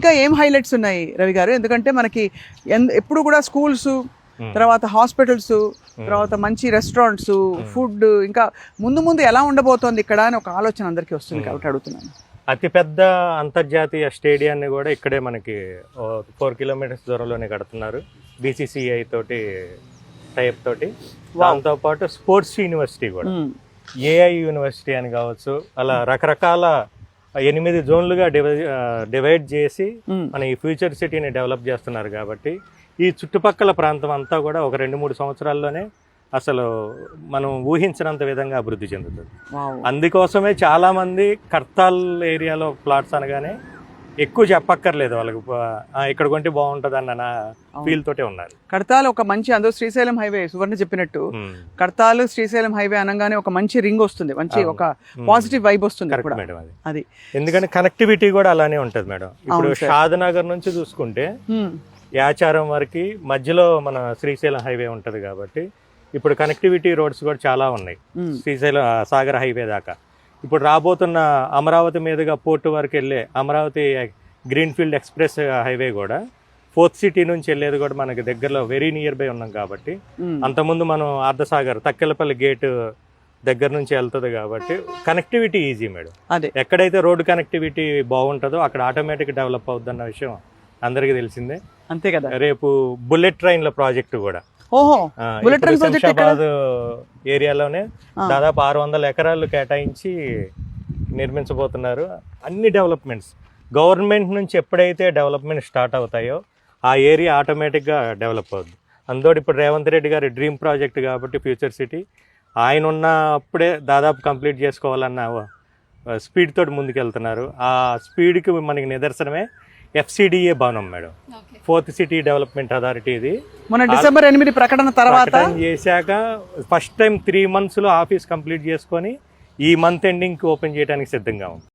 ఇంకా ఏం హైలైట్స్ ఉన్నాయి రవి గారు? ఎందుకంటే మనకి ఎప్పుడు కూడా స్కూల్స్, తర్వాత హాస్పిటల్స్, తర్వాత మంచి రెస్టారెంట్స్, ఫుడ్, ఇంకా ముందు ముందు ఎలా ఉండబోతోంది ఇక్కడ అని ఒక ఆలోచన అందరికీ వస్తుంది కాబట్టి అడుగుతున్నాను. అతిపెద్ద అంతర్జాతీయ స్టేడియాన్ని కూడా ఇక్కడే మనకి 4 కిలోమీటర్స్ దూరంలోనే కడుతున్నారు, BCCI తోటి టైప్ తోటి. దాంతోపాటు స్పోర్ట్స్ యూనివర్సిటీ కూడా, AI యూనివర్సిటీ అని కావచ్చు, అలా రకరకాల 8 జోన్లుగా డివైడ్ చేసి మన ఈ ఫ్యూచర్ సిటీని డెవలప్ చేస్తున్నారు. కాబట్టి ఈ చుట్టుపక్కల ప్రాంతం అంతా కూడా ఒక 2-3 సంవత్సరాల్లోనే అసలు మనం ఊహించినంత విధంగా అభివృద్ధి చెందుతుంది. అందుకోసమే చాలా మంది కర్తాల్ ఏరియాలో ప్లాట్స్ అనగానే ఎక్కువ చెప్పక్కర్లేదు వాళ్ళకి, ఇక్కడ కొంటే బాగుంటుంది అన్న ఫీల్ తోటే ఉన్నారు. కడతాల్ ఒక మంచి, అందులో శ్రీశైలం హైవే సువర్ణ చెప్పినట్టు కడతాల్ శ్రీశైలం హైవే అనగానే ఒక మంచి రింగ్ వస్తుంది, మంచి ఒక పాజిటివ్ వైబ్ వస్తుంది మేడం. అది ఎందుకంటే కనెక్టివిటీ కూడా అలానే ఉంటుంది మేడం. ఇప్పుడు షాద్నగర్ నుంచి చూసుకుంటే యాచారం వరకు మధ్యలో మన శ్రీశైలం హైవే ఉంటది కాబట్టి ఇప్పుడు కనెక్టివిటీ రోడ్స్ కూడా చాలా ఉన్నాయి, శ్రీశైలం సాగర్ హైవే దాకా. ఇప్పుడు రాబోతున్న అమరావతి మీదుగా పోర్టు వరకు వెళ్ళే అమరావతి గ్రీన్ఫీల్డ్ ఎక్స్ప్రెస్ హైవే కూడా 4th సిటీ నుంచి వెళ్ళేది కూడా మనకి దగ్గరలో వెరీ నియర్ బై ఉన్నాం కాబట్టి, అంతకుముందు మనం అర్ధసాగర్ తక్కెలపల్లి గేట్ దగ్గర నుంచి వెళ్తుంది కాబట్టి కనెక్టివిటీ ఈజీ మేడం. ఎక్కడైతే రోడ్డు కనెక్టివిటీ బాగుంటుందో అక్కడ ఆటోమేటిక్ డెవలప్ అవుద్ది అన్న విషయం అందరికీ తెలిసిందే. అంతే కదా. రేపు బుల్లెట్ ట్రైన్ల ప్రాజెక్టు కూడా శంషాబాద్ ఏరియాలోనే దాదాపు 600 ఎకరాలు కేటాయించి నిర్మించబోతున్నారు. అన్ని డెవలప్మెంట్స్ గవర్నమెంట్ నుంచి ఎప్పుడైతే డెవలప్మెంట్ స్టార్ట్ అవుతాయో ఆ ఏరియా ఆటోమేటిక్గా డెవలప్ అవుద్ది. అందులో ఇప్పుడు రేవంత్ రెడ్డి గారి డ్రీమ్ ప్రాజెక్ట్ కాబట్టి ఫ్యూచర్ సిటీ, ఆయన ఉన్నప్పుడే దాదాపు కంప్లీట్ చేసుకోవాలన్న స్పీడ్ తోటి ముందుకెళ్తున్నారు. ఆ స్పీడ్కి మనకి నిదర్శనమే FCDA భవనం madam, 4th city development authority. ఇది మన డిసెంబర్ 8 ప్రకటన తర్వాత చేశాక ఫస్ట్ టైం 3 months లో ఆఫీస్ కంప్లీట్ చేసుకొని ఈ మంత్ ఎండింగ్కి ఓపెన్ చేయడానికి సిద్ధంగా ఉంది.